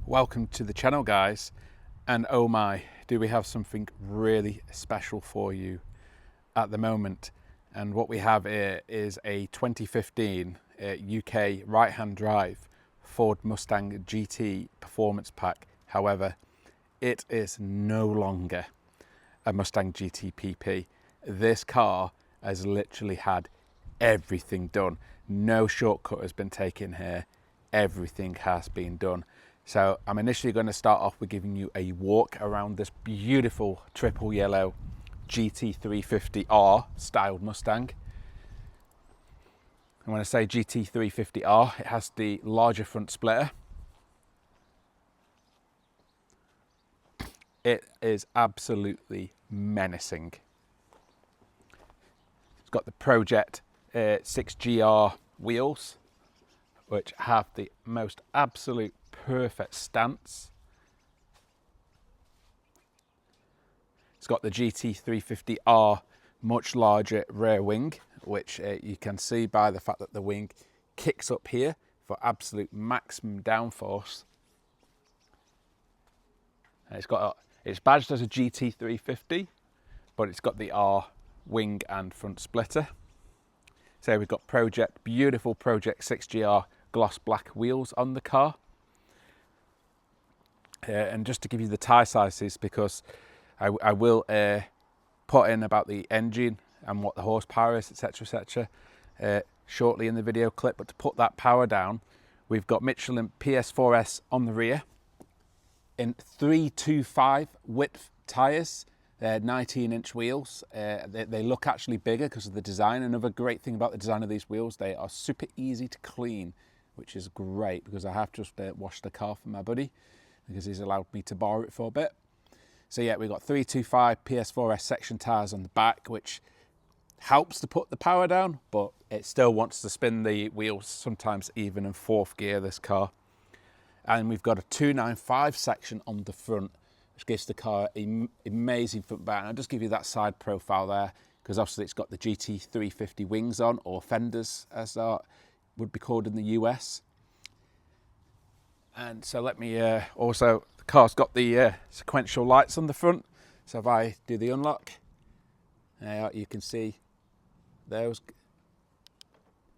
Welcome to the channel, guys, and oh my, do we have something really special for you at the moment. And what we have here is a 2015 UK right-hand drive Ford Mustang GT Performance Pack. However, it is no longer a Mustang GT PP. This car has literally had everything done. No shortcut has been taken here. Everything has been done. So I'm initially going to start off with giving you a walk around this beautiful triple yellow GT350R Styled Mustang. And when I say GT350R, it has the larger front splitter. It is absolutely menacing. It's got the Project 6GR wheels, which have the most absolute perfect stance. It's got the GT350R much larger rear wing, which you can see by the fact that the wing kicks up here for absolute maximum downforce. And it's badged as a GT350, but it's got the R wing and front splitter. So we've got beautiful Project 6GR gloss black wheels on the car. And just to give you the tyre sizes, because I will put in about the engine and what the horsepower is, etc, shortly in the video clip. But to put that power down, we've got Michelin PS4S on the rear in 325 width tyres. They're 19-inch wheels. They look actually bigger because of the design. Another great thing about the design of these wheels, they are super easy to clean, which is great because I have just washed the car for my buddy because he's allowed me to borrow it for a bit. So yeah, we've got 325 PS4S section tyres on the back, which helps to put the power down, but it still wants to spin the wheels, sometimes even in fourth gear, this car. And we've got a 295 section on the front, which gives the car an amazing front back. And I'll just give you that side profile there, because obviously it's got the GT350 wings on, or fenders as would be called in the US. And so let me also, the car's got the sequential lights on the front. So if I do the unlock, you can see those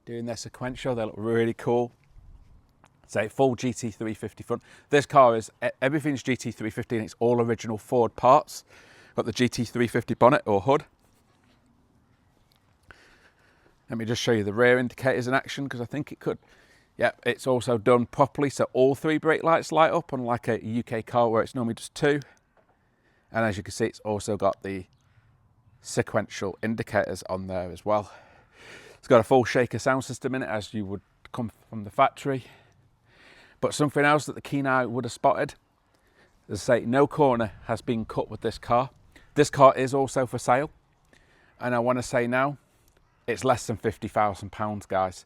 doing their sequential. They look really cool. So full GT350 front. This car is, everything's GT350 and it's all original Ford parts. Got the GT350 bonnet or hood. Let me just show you the rear indicators in action, because I think it could. Yep, it's also done properly, so all three brake lights light up, unlike a UK car where it's normally just two. And as you can see, it's also got the sequential indicators on there as well. It's got a full shaker sound system in it, as you would come from the factory. But something else that the keen eye would have spotted, as I say, no corner has been cut with this car. This car is also for sale, and I want to say now, it's less than £50,000, guys.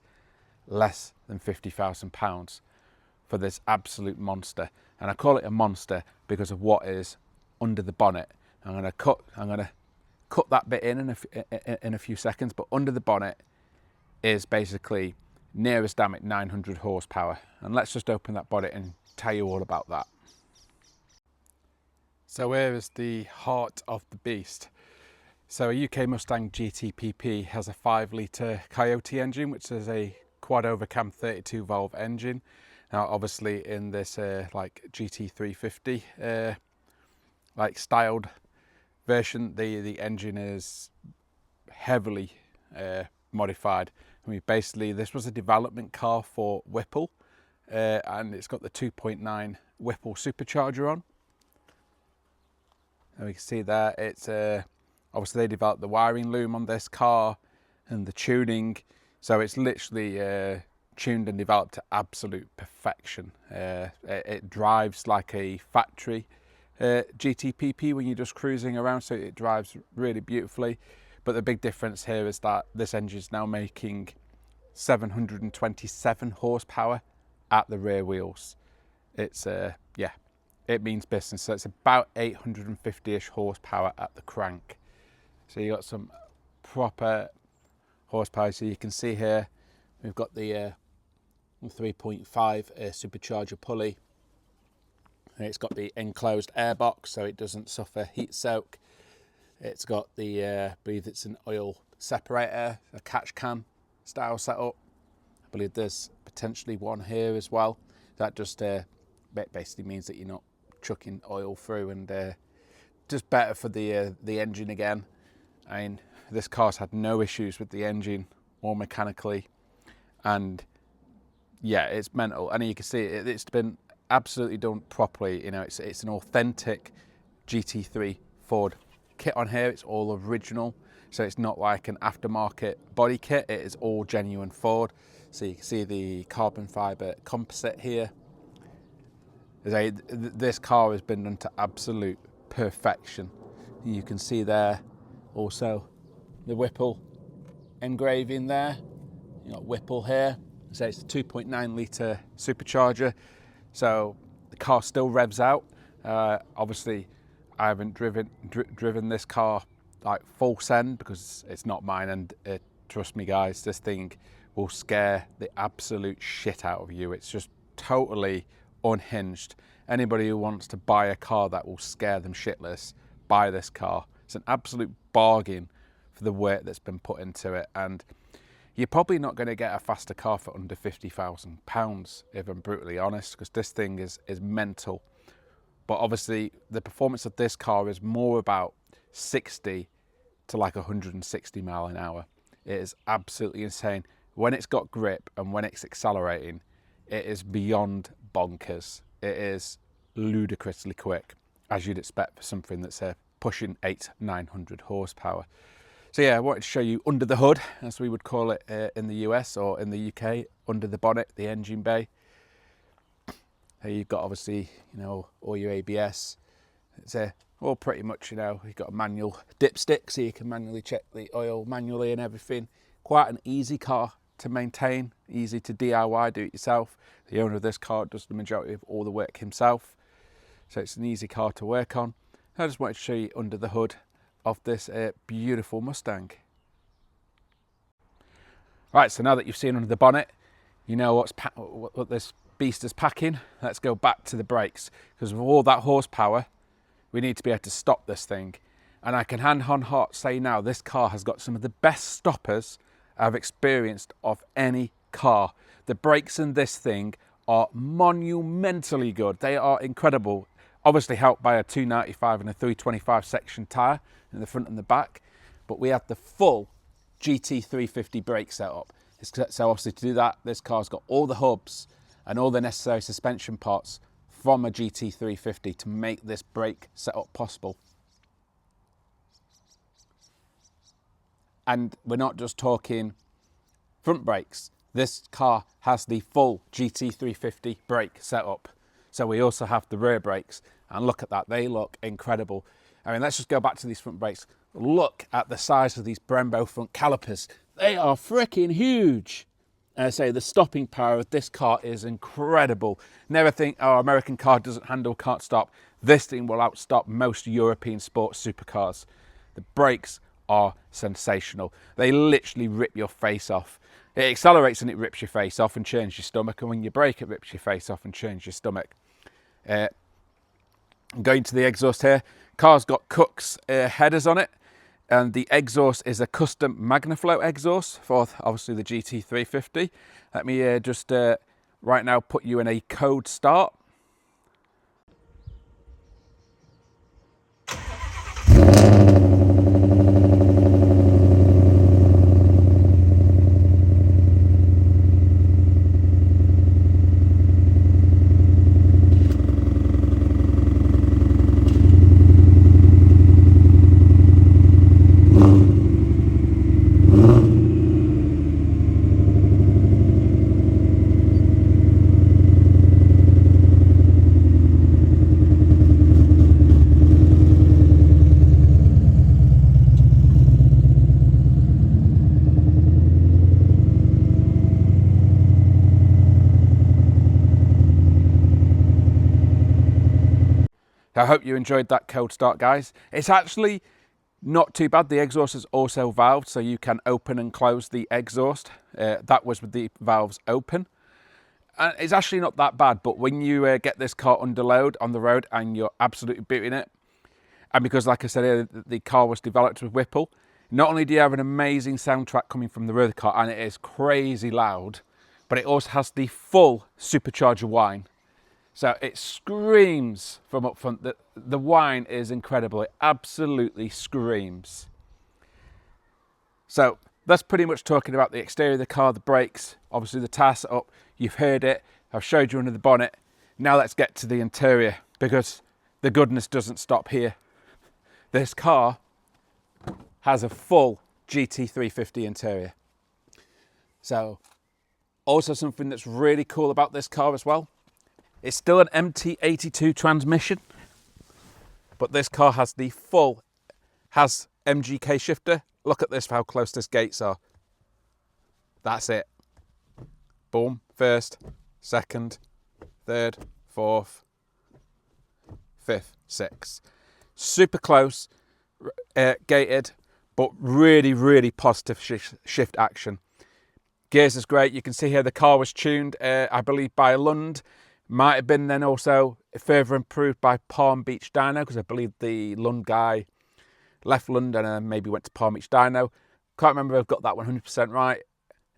Less than £50,000 for this absolute monster. And I call it a monster because of what is under the bonnet. I'm going to cut that bit in a few seconds, but under the bonnet is basically nearest damn it 900 horsepower. And let's just open that bonnet and tell you all about that. So here is the heart of the beast. So a UK Mustang GT PP has a 5-litre Coyote engine, which is a quad overcam 32 valve engine. Now obviously in this like GT350 like styled version, the engine is heavily modified. I mean, basically this was a development car for Whipple, and it's got the 2.9 Whipple supercharger on. And we can see there it's obviously they developed the wiring loom on this car and the tuning. So it's literally tuned and developed to absolute perfection. It drives like a factory GTPP when you're just cruising around, so it drives really beautifully. But the big difference here is that this engine is now making 727 horsepower at the rear wheels. It's yeah, it means business. So it's about 850-ish horsepower at the crank. So you got some proper horsepower. So you can see here we've got the 3.5 supercharger pulley, And it's got the enclosed air box so it doesn't suffer heat soak. It's got the, I believe it's an oil separator, a catch can style setup. I believe there's potentially one here as well. That just basically means that you're not chucking oil through, and just better for the engine again. I mean, this car's had no issues with the engine or mechanically, and yeah, it's mental. And you can see it's been absolutely done properly. You know, it's an authentic GT3 Ford kit on here. It's all original, so it's not like an aftermarket body kit. It is all genuine Ford. So you can see the carbon fiber composite here. This car has been done to absolute perfection. You can see there also the Whipple engraving there. You got Whipple here. So it's a 2.9 litre supercharger. So the car still revs out. Obviously, I haven't driven this car like full send because it's not mine, and trust me guys, this thing will scare the absolute shit out of you. It's just totally unhinged. Anybody who wants to buy a car that will scare them shitless, buy this car. It's an absolute bargain for the work that's been put into it, and you're probably not going to get a faster car for under £50,000 if I'm brutally honest, because this thing is mental. But obviously the performance of this car is more about 60 to like 160 mile an hour. It is absolutely insane. When it's got grip and when it's accelerating, it is beyond bonkers. It is ludicrously quick, as you'd expect for something that's pushing 800-900 horsepower. So yeah, I wanted to show you under the hood, as we would call it in the US or in the UK, under the bonnet, the engine bay. Here you've got obviously, you know, all your ABS. It's all pretty much, you know, you've got a manual dipstick so you can manually check the oil manually and everything. Quite an easy car to maintain, easy to DIY, do it yourself. The owner of this car does the majority of all the work himself. So it's an easy car to work on. I just wanted to show you under the hood of this beautiful Mustang. Right, so now that you've seen under the bonnet, you know what this beast is packing. Let's go back to the brakes, because with all that horsepower, we need to be able to stop this thing. And I can hand on heart say now, this car has got some of the best stoppers I've experienced of any car. The brakes in this thing are monumentally good. They are incredible. Obviously helped by a 295 and a 325 section tyre in the front and the back, but we have the full GT350 brake setup. So obviously to do that, this car's got all the hubs and all the necessary suspension parts from a GT350 to make this brake setup possible. And we're not just talking front brakes. This car has the full GT350 brake setup. So we also have the rear brakes, and look at that, they look incredible. I mean, let's just go back to these front brakes. Look at the size of these Brembo front calipers. They are freaking huge. And I say the stopping power of this car is incredible. Never think, oh, American car doesn't handle, can't stop. This thing will outstop most European sports supercars. The brakes are sensational. They literally rip your face off. It accelerates and it rips your face off and churns your stomach, and when you brake, it rips your face off and churns your stomach. Going to the exhaust here, car's got Cook's headers on it, and the exhaust is a custom Magnaflow exhaust for obviously the GT350. Let me just right now put you in a code start. I hope you enjoyed that cold start, guys. It's actually not too bad. The exhaust is also valved, so you can open and close the exhaust. That was with the valves open. And it's actually not that bad, but when you get this car under load on the road and you're absolutely booting it, and because, like I said earlier, the car was developed with Whipple, not only do you have an amazing soundtrack coming from the rear of the car, and it is crazy loud, but it also has the full supercharger whine. So it screams from up front. The whine is incredible. It absolutely screams. So that's pretty much talking about the exterior of the car, the brakes, obviously the tyre setup. You've heard it. I've showed you under the bonnet. Now let's get to the interior, because the goodness doesn't stop here. This car has a full GT350 interior. So also something that's really cool about this car as well, it's still an MT82 transmission, but this car has the full, has MGK shifter. Look at this, how close these gates are. That's it. Boom, first, second, third, fourth, fifth, sixth. Super close, gated, but really, really positive shift action. Gears is great. You can see here the car was tuned, I believe, by Lund. Might have been then also further improved by Palm Beach Dyno, because I believe the Lund guy left Lund and maybe went to Palm Beach Dyno. Can't remember if I've got that 100% right.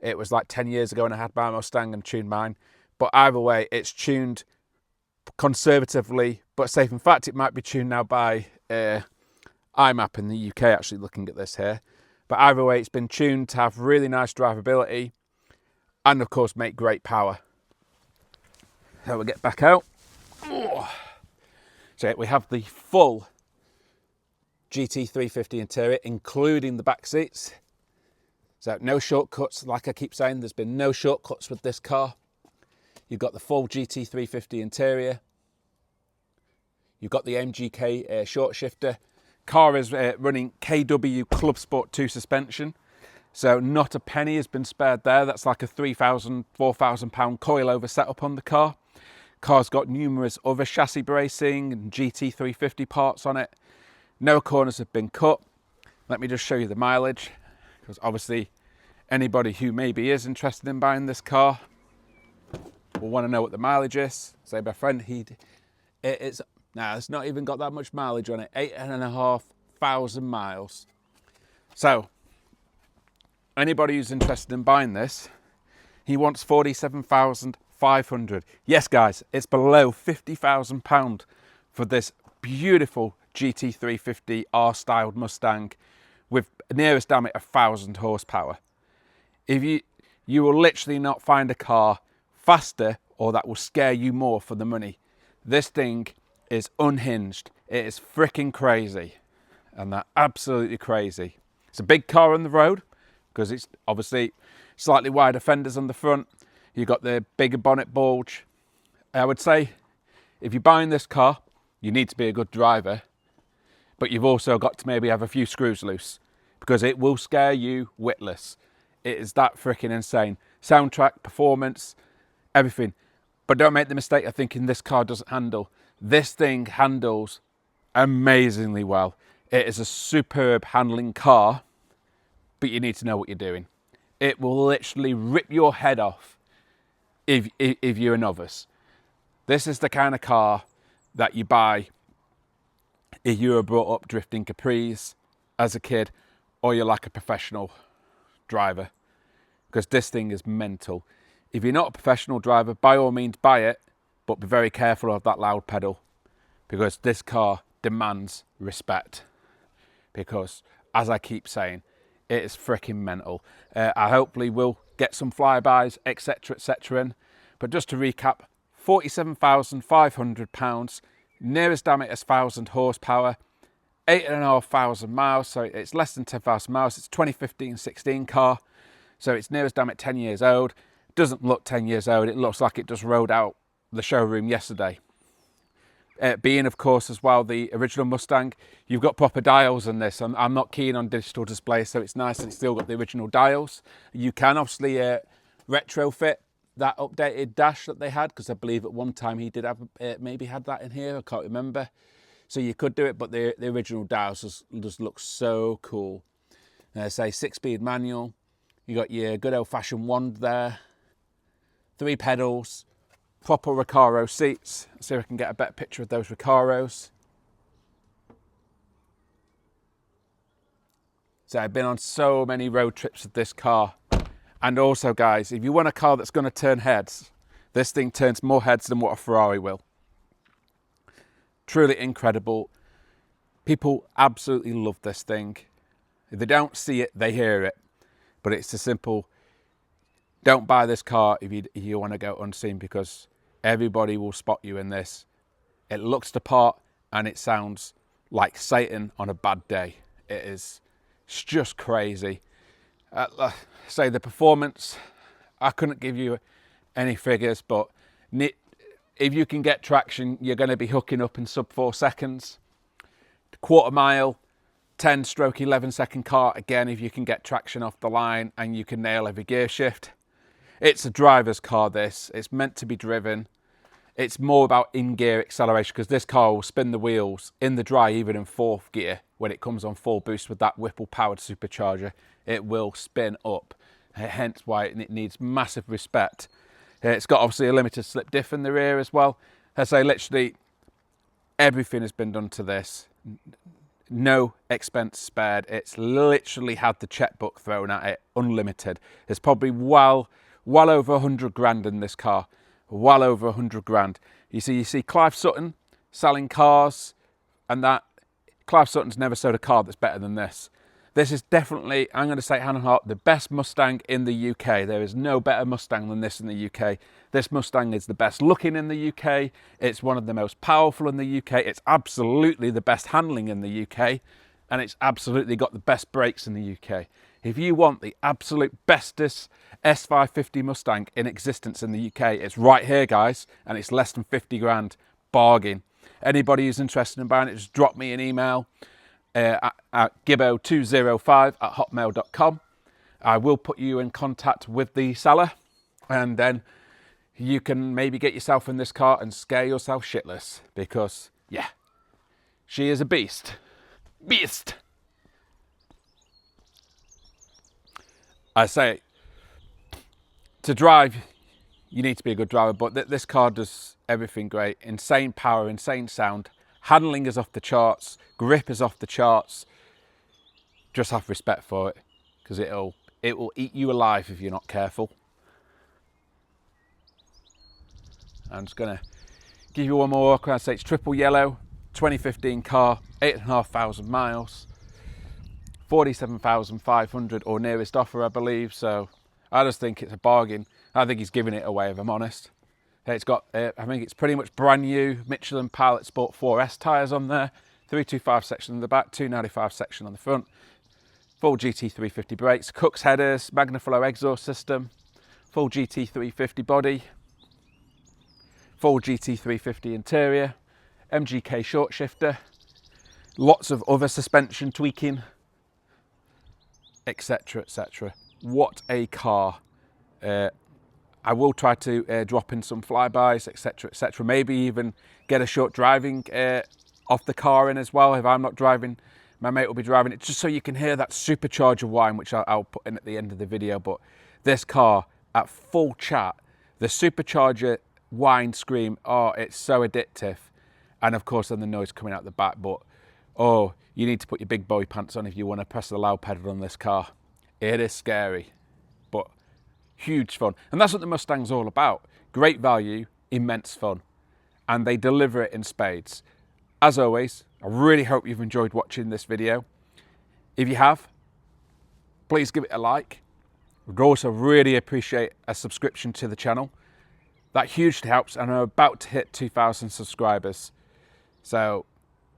It was like 10 years ago when I had my Mustang and tuned mine. But either way, it's tuned conservatively, but safe. In fact, it might be tuned now by IMAP in the UK, actually looking at this here. But either way, it's been tuned to have really nice drivability and, of course, make great power. So we'll get back out. So we have the full GT350 interior, including the back seats. So no shortcuts, like I keep saying, there's been no shortcuts with this car. You've got the full GT350 interior. You've got the MGK short shifter. Car is running KW Clubsport 2 suspension. So not a penny has been spared there. That's like a £3,000, £4,000 coilover setup on the car. Car's got numerous other chassis bracing and GT350 parts on it. No corners have been cut. Let me just show you the mileage, because obviously anybody who maybe is interested in buying this car will want to know what the mileage is. Say my friend, it's not even got that much mileage on it, 8,500 miles. So anybody who's interested in buying this, he wants 47,500. Yes, guys, it's below £50,000 for this beautiful GT350R Styled Mustang with nearest damn it 1,000 horsepower. You will literally not find a car faster or that will scare you more for the money. This thing is unhinged. It is freaking crazy, and they're absolutely crazy. It's a big car on the road because it's obviously slightly wider fenders on the front. You've got the bigger bonnet bulge. I would say if you're buying this car, you need to be a good driver, but you've also got to maybe have a few screws loose, because it will scare you witless. It is that freaking insane. Soundtrack, performance, everything. But don't make the mistake of thinking this car doesn't handle. This thing handles amazingly well. It is a superb handling car, but you need to know what you're doing. It will literally rip your head off if you're a novice. This is the kind of car that you buy if you were brought up drifting Capris as a kid, or you're like a professional driver, because this thing is mental. If you're not a professional driver, by all means buy it, but be very careful of that loud pedal, because this car demands respect, because as I keep saying, it is freaking mental. I hopefully will get some flybys, etc, etc. But just to recap, £47,500, nearest damn it is 1,000 horsepower, 8,500 miles, so it's less than 10,000 miles. It's 2015-16 car, so it's nearest damn it 10 years old. Doesn't look 10 years old, it looks like it just rode out the showroom yesterday. Being, of course, as well, the original Mustang, you've got proper dials in this. I'm not keen on digital display, so it's nice that it's still got the original dials. You can obviously retrofit that updated dash that they had, because I believe at one time he did have, maybe had that in here, I can't remember. So you could do it, but the original dials just look so cool. Say 6-speed manual, you got your good old-fashioned wand there, 3 pedals, proper Recaro seats. Let's see if I can get a better picture of those Recaros. So I've been on so many road trips with this car. And also, guys, if you want a car that's going to turn heads, this thing turns more heads than what a Ferrari will. Truly incredible. People absolutely love this thing. If they don't see it, they hear it. But it's a simple, don't buy this car if you want to go unseen, because everybody will spot you in this. It looks the part and it sounds like Satan on a bad day. It's just crazy. Say the performance, I couldn't give you any figures, but if you can get traction, you're going to be hooking up in sub 4 seconds. Quarter mile, 10-11 second car, again, if you can get traction off the line and you can nail every gear shift. It's a driver's car, this. It's meant to be driven. It's more about in-gear acceleration, because this car will spin the wheels in the dry, even in 4th gear. When it comes on full boost with that Whipple-powered supercharger, it will spin up. Hence why it needs massive respect. It's got obviously a limited slip diff in the rear as well. I say literally everything has been done to this. No expense spared. It's literally had the checkbook thrown at it, unlimited. There's probably well over 100 grand in this car. Well over 100 grand. You see Clive Sutton selling cars, and that Clive Sutton's never sold a car that's better than this. This is definitely, I'm going to say hand on heart, the best Mustang in the UK. There is no better Mustang than this in the UK. This Mustang is the best looking in the UK. It's one of the most powerful in the UK. It's absolutely the best handling in the UK. And it's absolutely got the best brakes in the UK. If you want the absolute bestest S550 Mustang in existence in the UK, it's right here, guys. And it's less than 50 grand. Bargain. Anybody who's interested in buying it, just drop me an email. At gibbo205@hotmail.com. I will put you in contact with the seller, and then you can maybe get yourself in this car and scare yourself shitless, because yeah, she is a beast. I say, to drive you need to be a good driver, but this car does everything great. Insane power, insane sound. Handling is off the charts, grip is off the charts. Just have respect for it, because it will eat you alive if you're not careful. I'm just gonna give you one more look. I say it's triple yellow, 2015 car, 8,500 miles, 47,500 or nearest offer, I believe. So I just think it's a bargain. I think he's giving it away, if I'm honest. It's got, I think it's pretty much brand new Michelin Pilot Sport 4S tyres on there, 325 section on the back, 295 section on the front, full GT350 brakes, Cook's headers, Magnaflow exhaust system, full GT350 body, full GT350 interior, MGK short shifter, lots of other suspension tweaking, etc, etc. What a car. I will try to drop in some flybys, etc, etc. Maybe even get a short driving off the car in as well. If I'm not driving, my mate will be driving it, just so you can hear that supercharger whine, which I'll put in at the end of the video. But this car at full chat, the supercharger whine scream, oh, it's so addictive. And of course then the noise coming out the back, but oh, you need to put your big boy pants on if you want to press the loud pedal on this car. It is scary, but huge fun. And that's what the Mustang's all about. Great value, immense fun. And they deliver it in spades. As always, I really hope you've enjoyed watching this video. If you have, please give it a like. We'd also really appreciate a subscription to the channel. That hugely helps, and I'm about to hit 2,000 subscribers. So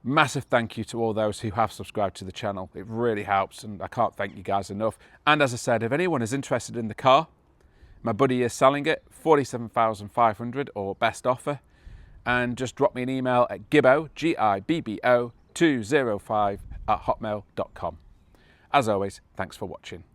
massive thank you to all those who have subscribed to the channel. It really helps, and I can't thank you guys enough. And as I said, if anyone is interested in the car, my buddy is selling it, 47,500 or best offer. And just drop me an email at gibbo, Gibbo205 @hotmail.com. As always, thanks for watching.